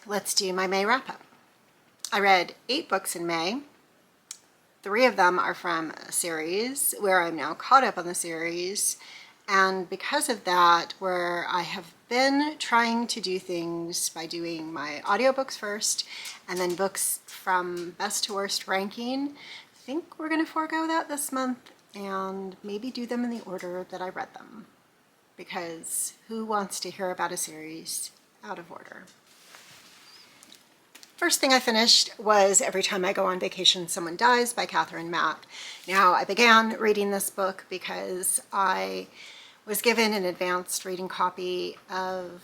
let's do my May wrap-up. I read 8 books in May. 3 of them are from a series where I'm now caught up on the series, and because of that, where I have been trying to do things by doing my audiobooks first and then books from best to worst ranking, I think we're going to forego that this month and maybe do them in the order that I read them, because who wants to hear about a series out of order? First thing I finished was Every Time I Go on Vacation, Someone Dies by Katherine Mack. Now, I began reading this book because I was given an advanced reading copy of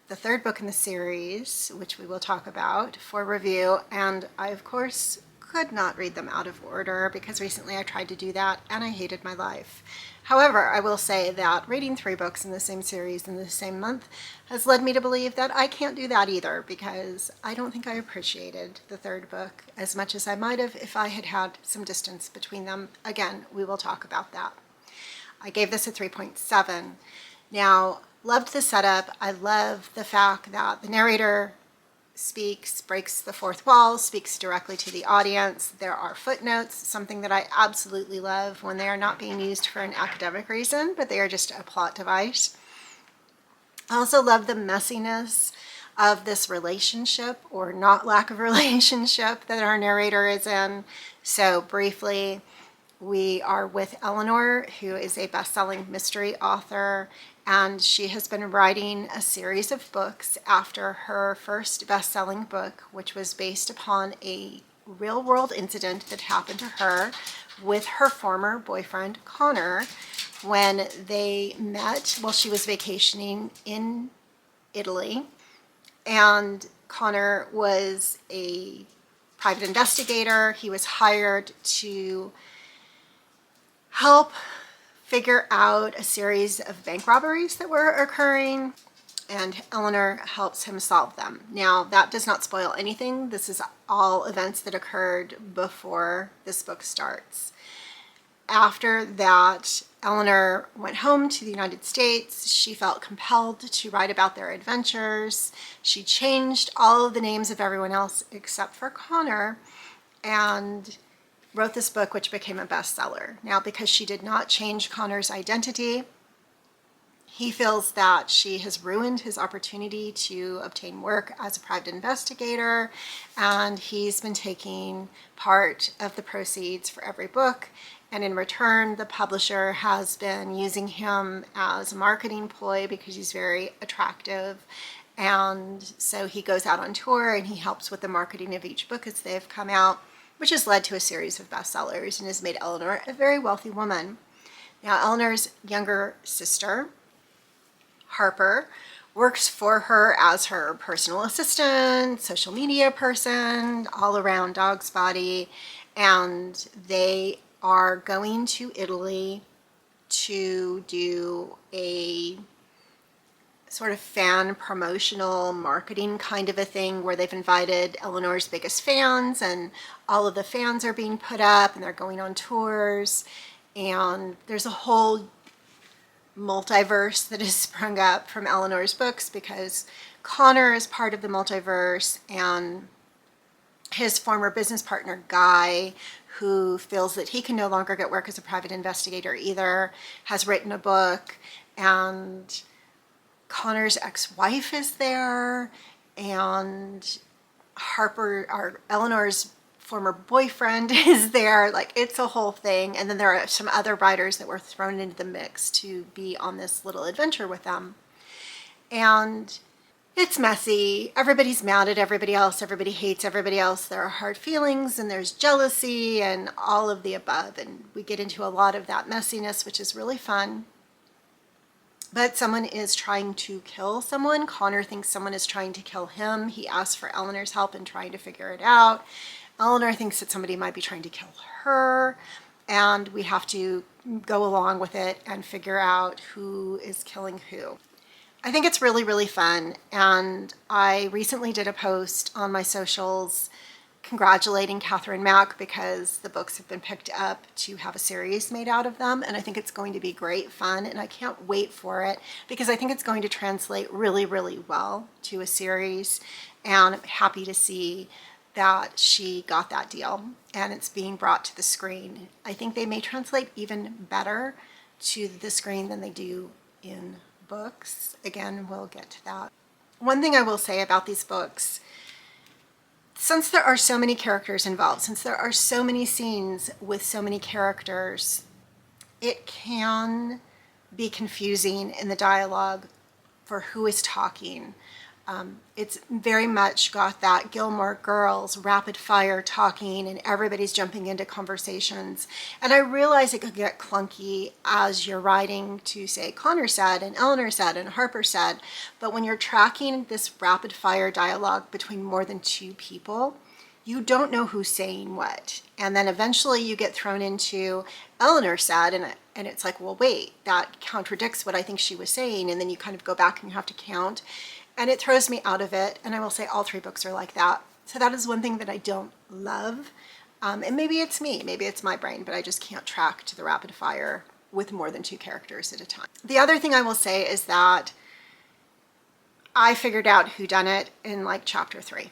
the 3rd book in the series, which we will talk about, for review, and I, of course, could not read them out of order because recently I tried to do that and I hated my life. However, I will say that reading 3 books in the same series in the same month has led me to believe that I can't do that either, because I don't think I appreciated the 3rd book as much as I might have if I had had some distance between them. Again, we will talk about that. I gave this a 3.7. Now, loved the setup. I love the fact that the narrator breaks the 4th wall, speaks directly to the audience. There are footnotes, something that I absolutely love when they are not being used for an academic reason, but they are just a plot device. I also love the messiness of this relationship, or not lack of relationship, that our narrator is in. So briefly, we are with Eleanor, who is a best-selling mystery author, and she has been writing a series of books after her first best-selling book, which was based upon a real-world incident that happened to her with her former boyfriend, Connor, when they met while she was vacationing in Italy. And Connor was a private investigator. He was hired to help figure out a series of bank robberies that were occurring, and Eleanor helps him solve them. Now, that does not spoil anything. This is all events that occurred before this book starts. After that, Eleanor went home to the United States. She felt compelled to write about their adventures. She changed all of the names of everyone else except for Connor, and wrote this book, which became a bestseller. Now, because she did not change Connor's identity, he feels that she has ruined his opportunity to obtain work as a private investigator, and he's been taking part of the proceeds for every book, and in return, the publisher has been using him as a marketing ploy because he's very attractive. And so he goes out on tour and he helps with the marketing of each book as they've come out, which has led to a series of bestsellers and has made Eleanor a very wealthy woman. Now, Eleanor's younger sister, Harper, works for her as her personal assistant, social media person, all-around dog's body, and they are going to Italy to do a sort of fan promotional marketing kind of a thing where they've invited Eleanor's biggest fans, and all of the fans are being put up and they're going on tours, and there's a whole multiverse that has sprung up from Eleanor's books because Connor is part of the multiverse, and his former business partner Guy, who feels that he can no longer get work as a private investigator either, has written a book, and Connor's ex-wife is there, and Harper, or Eleanor's former boyfriend, is there. Like, it's a whole thing. And then there are some other writers that were thrown into the mix to be on this little adventure with them. And it's messy. Everybody's mad at everybody else. Everybody hates everybody else. There are hard feelings, and there's jealousy, and all of the above. And we get into a lot of that messiness, which is really fun. But someone is trying to kill someone. Connor thinks someone is trying to kill him. He asks for Eleanor's help in trying to figure it out. Eleanor thinks that somebody might be trying to kill her, and we have to go along with it and figure out who is killing who. I think it's really, really fun, and I recently did a post on my socials congratulating Katherine Mack because the books have been picked up to have a series made out of them, and I think it's going to be great fun, and I can't wait for it because I think it's going to translate really, really well to a series. And I'm happy to see that she got that deal and it's being brought to the screen. I think they may translate even better to the screen than they do in books. Again, we'll get to that. One thing I will say about these books, since there are so many characters involved, since there are so many scenes with so many characters, it can be confusing in the dialogue for who is talking. It's very much got that Gilmore Girls rapid fire talking and everybody's jumping into conversations. And I realize it could get clunky as you're writing to say Connor said and Eleanor said and Harper said, but when you're tracking this rapid fire dialogue between more than two people, you don't know who's saying what. And then eventually you get thrown into Eleanor said, and it's like, well, wait, that contradicts what I think she was saying. And then you kind of go back and you have to count. And it throws me out of it. And I will say all three books are like that. So that is one thing that I don't love. And maybe it's me, maybe it's my brain, but I just can't track to the rapid fire with more than two characters at a time. The other thing I will say is that I figured out whodunit in like chapter 3.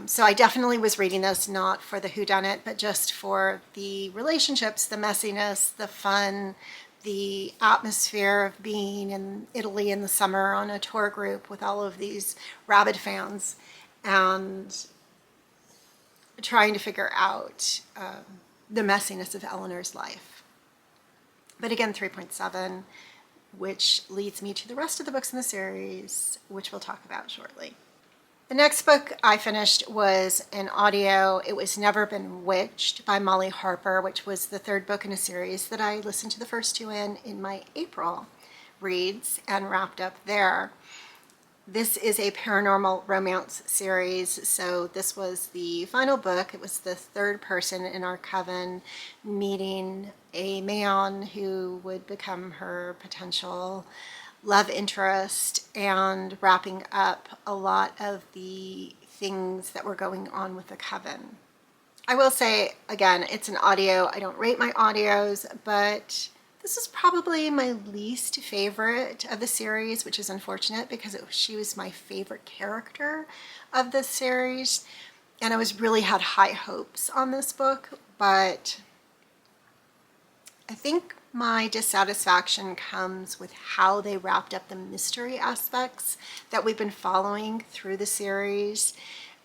So I definitely was reading this not for the whodunit, but just for the relationships, the messiness, the fun, the atmosphere of being in Italy in the summer on a tour group with all of these rabid fans and trying to figure out the messiness of Eleanor's life. But again, 3.7, which leads me to the rest of the books in the series, which we'll talk about shortly. The next book I finished was an audio. It was Never Been Witched by Molly Harper, which was the third book in a series that I listened to the first two in my April reads and wrapped up there. This is a paranormal romance series, so this was the final book. It was the third person in our coven meeting a man who would become her potential love interest and wrapping up a lot of the things that were going on with the coven. I will say, again, it's an audio. I don't rate my audios, but this is probably my least favorite of the series, which is unfortunate because she was my favorite character of the series. And I really had high hopes on this book, but I think my dissatisfaction comes with how they wrapped up the mystery aspects that we've been following through the series,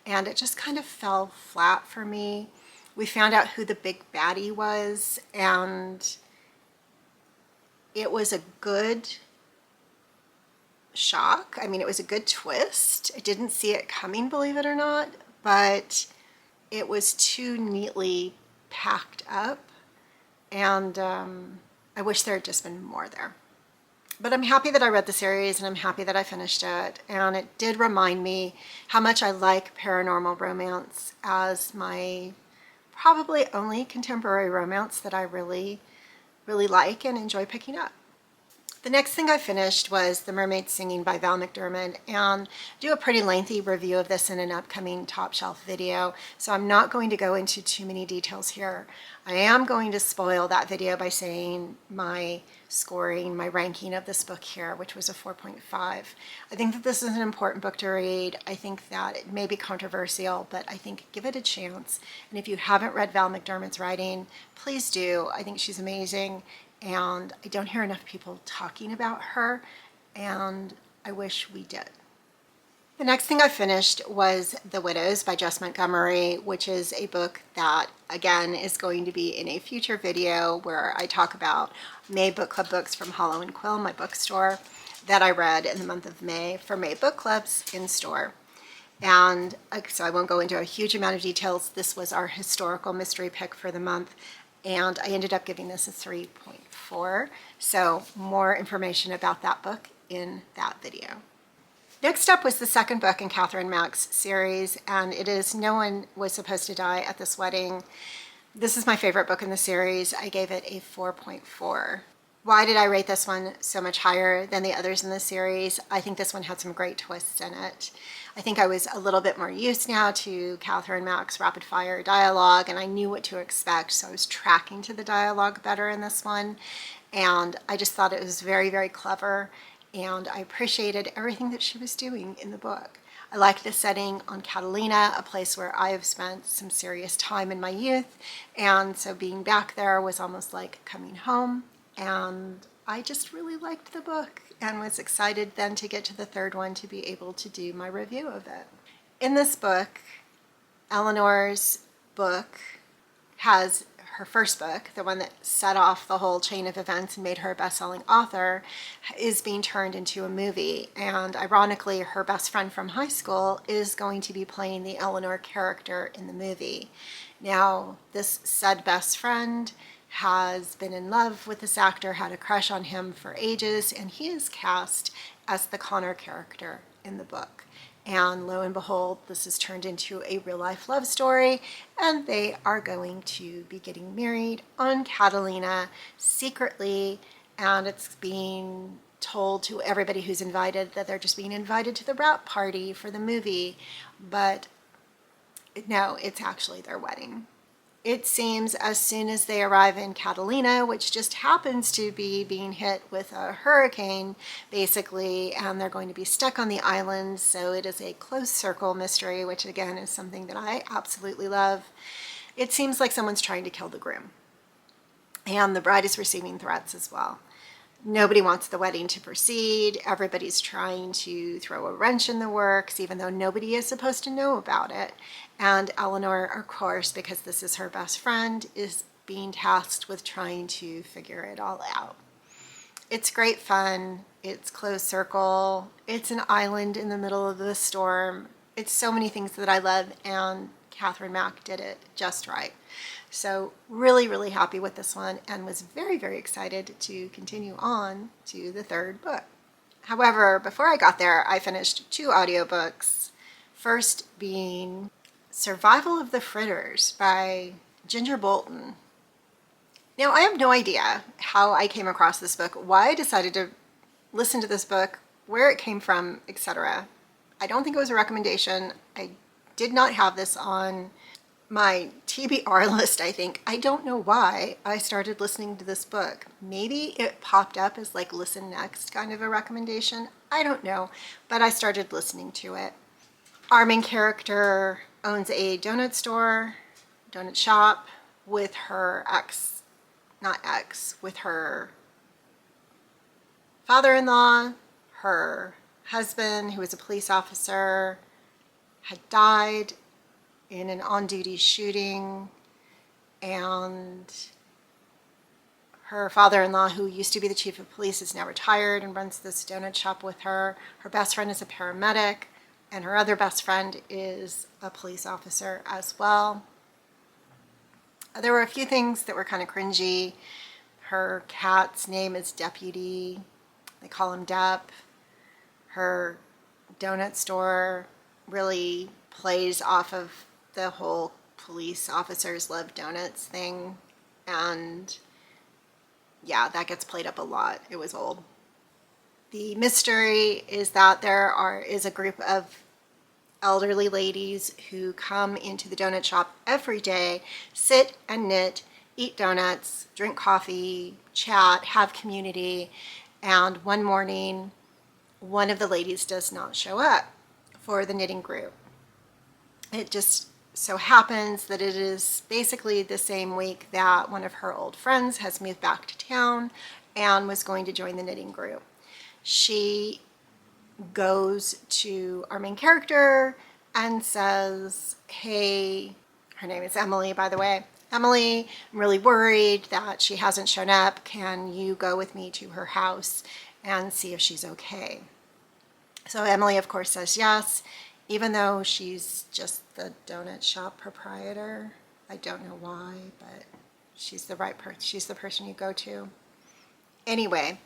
and it just kind of fell flat for me. We found out who the big baddie was, and it was a good shock. I mean, it was a good twist. I didn't see it coming, believe it or not, but it was too neatly packed up, and I wish there had just been more there. But I'm happy that I read the series and I'm happy that I finished it. And it did remind me how much I like paranormal romance as my probably only contemporary romance that I really, really like and enjoy picking up. The next thing I finished was The Mermaid Singing by Val McDermid, and do a pretty lengthy review of this in an upcoming Top Shelf video, so I'm not going to go into too many details here. I am going to spoil that video by saying my scoring, my ranking of this book here, which was a 4.5. I think that this is an important book to read. I think that it may be controversial, but I think give it a chance. And if you haven't read Val McDermid's writing, please do. I think she's amazing. And I don't hear enough people talking about her, and I wish we did. The next thing I finished was The Widows by Jess Montgomery, which is a book that, again, is going to be in a future video where I talk about May Book Club books from Hollow and Quill, my bookstore, that I read in the month of May for May Book Clubs in store. And so I won't go into a huge amount of details. This was our historical mystery pick for the month, and I ended up giving this a 3.4. So more information about that book in that video. Next up was the second book in Katherine Mack's series, and it is No One Was Supposed to Die at This Wedding. This is my favorite book in the series. I gave it a 4.4. Why did I rate this one so much higher than the others in the series? I think this one had some great twists in it. I think I was a little bit more used now to Katherine Mack's rapid fire dialogue, and I knew what to expect, so I was tracking to the dialogue better in this one. And I just thought it was very, very clever, and I appreciated everything that she was doing in the book. I like the setting on Catalina, a place where I have spent some serious time in my youth, and so being back there was almost like coming home, and I just really liked the book and was excited then to get to the third one to be able to do my review of it. In this book, Eleanor's book has her first book, the one that set off the whole chain of events and made her a best-selling author, is being turned into a movie. And ironically, her best friend from high school is going to be playing the Eleanor character in the movie. Now, this said best friend has been in love with this actor, had a crush on him for ages, and he is cast as the Connor character in the book. And lo and behold, this is turned into a real-life love story, and they are going to be getting married on Catalina secretly, and it's being told to everybody who's invited that they're just being invited to the wrap party for the movie, but no, it's actually their wedding. It seems as soon as they arrive in Catalina, which just happens to be being hit with a hurricane, basically, and they're going to be stuck on the island, so it is a closed circle mystery, which again is something that I absolutely love. It seems like someone's trying to kill the groom, and the bride is receiving threats as well. Nobody wants the wedding to proceed. Everybody's trying to throw a wrench in the works, even though nobody is supposed to know about it. And Eleanor, of course, because this is her best friend, is being tasked with trying to figure it all out. It's great fun. It's closed circle. It's an island in the middle of the storm. It's so many things that I love, and Catherine Mack did it just right. So really, really happy with this one, and was very, very excited to continue on to the third book. However, before I got there, I finished 2 audiobooks. First being Survival of the Fritters by Ginger Bolton. Now, I have no idea how I came across this book, why I decided to listen to this book, where it came from, etc. I don't think it was a recommendation. I did not have this on my TBR list, I think. I don't know why I started listening to this book. Maybe it popped up as like listen next kind of a recommendation. I don't know, but I started listening to it. Our main character owns a donut shop with her with her father-in-law. Her husband, who was a police officer, had died in an on-duty shooting, and her father-in-law, who used to be the chief of police, is now retired and runs this donut shop with her. Her best friend is a paramedic, and her other best friend is a police officer as well. There were a few things that were kind of cringy. Her cat's name is Deputy. They call him Dep. Her donut store really plays off of the whole police officers love donuts thing, and yeah, that gets played up a lot. It was old. The mystery is that there is a group of elderly ladies who come into the donut shop every day, sit and knit, eat donuts, drink coffee, chat, have community, and one morning one of the ladies does not show up for the knitting group. It just so happens that it is basically the same week that one of her old friends has moved back to town and was going to join the knitting group. She goes to our main character and says, hey, her name is Emily, by the way. Emily, I'm really worried that she hasn't shown up. Can you go with me to her house and see if she's okay? So Emily, of course, says yes, even though she's just the donut shop proprietor. I don't know why, but she's the right person. She's the person you go to. Anyway,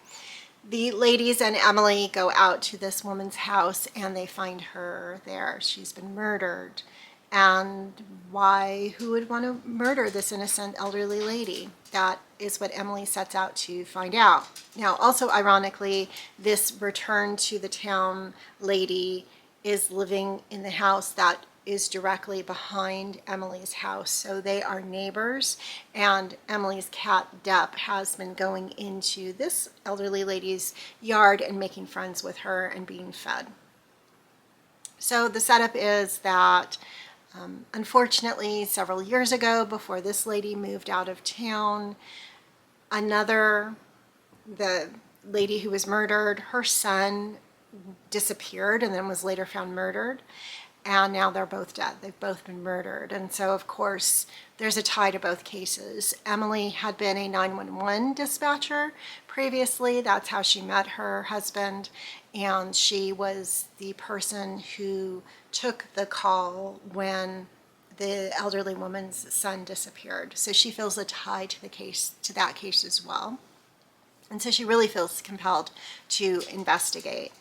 the ladies and Emily go out to this woman's house and they find her there. She's been murdered. And why? Who would want to murder this innocent elderly lady? That is what Emily sets out to find out. Now, also ironically, this return to the town lady is living in the house that is directly behind Emily's house. So they are neighbors, and Emily's cat Dep has been going into this elderly lady's yard and making friends with her and being fed. So the setup is that unfortunately, several years ago, before this lady moved out of town, the lady who was murdered, her son disappeared and then was later found murdered. And now they're both dead. They've both been murdered. And so, of course, there's a tie to both cases. Emily had been a 911 dispatcher previously. That's how she met her husband. And she was the person who took the call when the elderly woman's son disappeared. So she feels a tie to the case, to that case as well. And so she really feels compelled to investigate.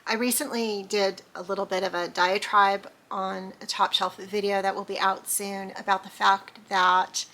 I recently did a little bit of a diatribe on a Top Shelf video that will be out soon about the fact that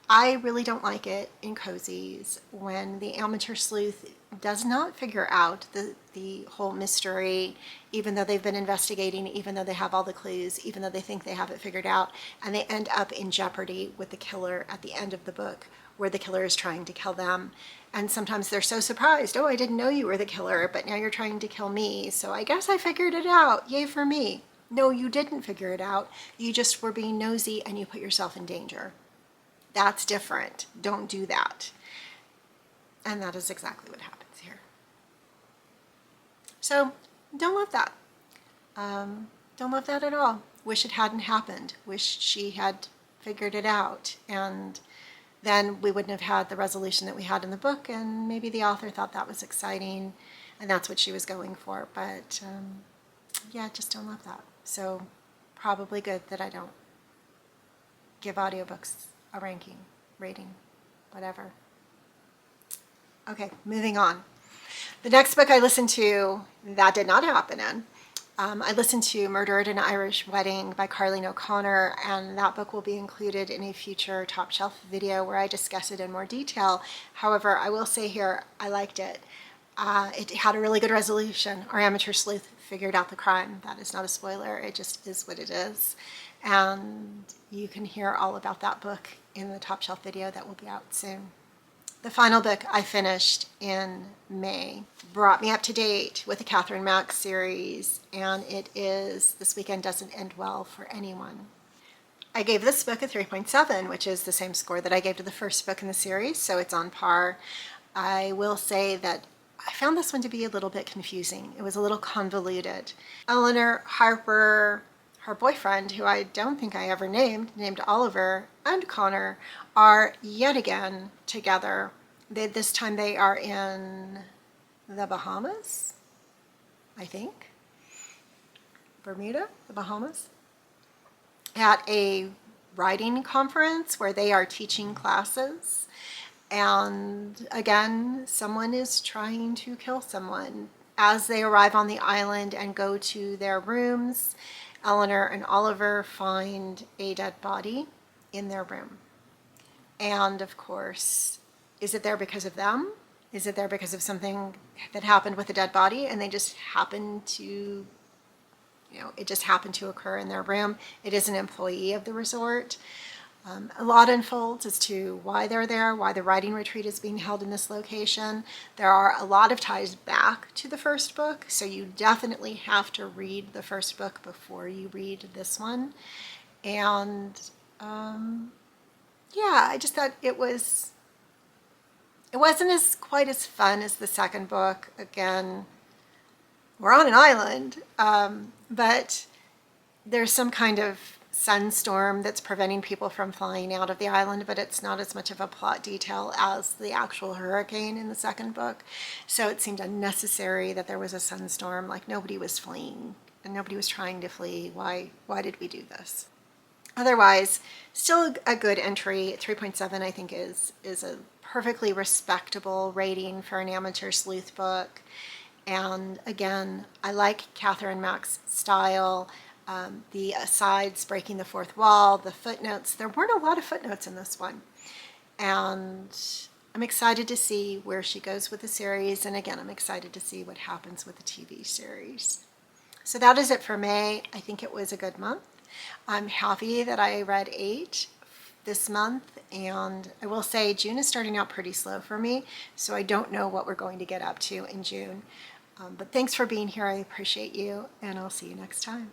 I really don't like it in cozies when the amateur sleuth does not figure out the whole mystery, even though they've been investigating, even though they have all the clues, even though they think they have it figured out, and they end up in jeopardy with the killer at the end of the book, where the killer is trying to kill them. And sometimes they're so surprised, oh, I didn't know you were the killer, but now you're trying to kill me, so I guess I figured it out, yay for me. No, you didn't figure it out. You just were being nosy and you put yourself in danger. That's different. Don't do that. And that is exactly what happens here. So don't love that. Don't love that at all. Wish it hadn't happened. Wish she had figured it out. And then we wouldn't have had the resolution that we had in the book, and maybe the author thought that was exciting and that's what she was going for. But yeah, just don't love that. So probably good that I don't give audiobooks a ranking, rating, whatever. Okay, moving on. The next book I listened to, that did not happen in. I listened to Murder at an Irish Wedding by Carleen O'Connor, and that book will be included in a future Top Shelf video where I discuss it in more detail. However, I will say here, I liked it. It had a really good resolution. Our amateur sleuth figured out the crime. That is not a spoiler. It just is what it is. And you can hear all about that book in the Top Shelf video that will be out soon. The final book I finished in May brought me up to date with the Katherine Mack series, and it is This Weekend Doesn't End Well for Anyone. I gave this book a 3.7, which is the same score that I gave to the first book in the series, so it's on par. I will say that I found this one to be a little bit confusing. It was a little convoluted. Eleanor Harper, her boyfriend, who I don't think I ever named Oliver, and Connor are yet again together. This time they are in the Bahamas, I think. Bermuda, the Bahamas, at a writing conference where they are teaching classes. And again, someone is trying to kill someone. As they arrive on the island and go to their rooms, Eleanor and Oliver find a dead body in their room. And of course, is it there because of them? Is it there because of something that happened with the dead body and they just happened to, it just happened to occur in their room? It is an employee of the resort. A lot unfolds as to why they're there, why the writing retreat is being held in this location. There are a lot of ties back to the first book, so you definitely have to read the first book before you read this one. And yeah, I just thought it wasn't quite as fun as the second book. Again, we're on an island, but there's some kind of sunstorm that's preventing people from flying out of the island, but it's not as much of a plot detail as the actual hurricane in the second book. So it seemed unnecessary that there was a sunstorm. Like, nobody was fleeing and nobody was trying to flee. Why did we do this? Otherwise, still a good entry. 3.7 I think is a perfectly respectable rating for an amateur sleuth book. And again, I like Katherine Mack's style. The asides, breaking the fourth wall, the footnotes. There weren't a lot of footnotes in this one. And I'm excited to see where she goes with the series. And again, I'm excited to see what happens with the TV series. So that is it for May. I think it was a good month. I'm happy that I read 8 this month. And I will say June is starting out pretty slow for me. So I don't know what we're going to get up to in June. But thanks for being here. I appreciate you. And I'll see you next time.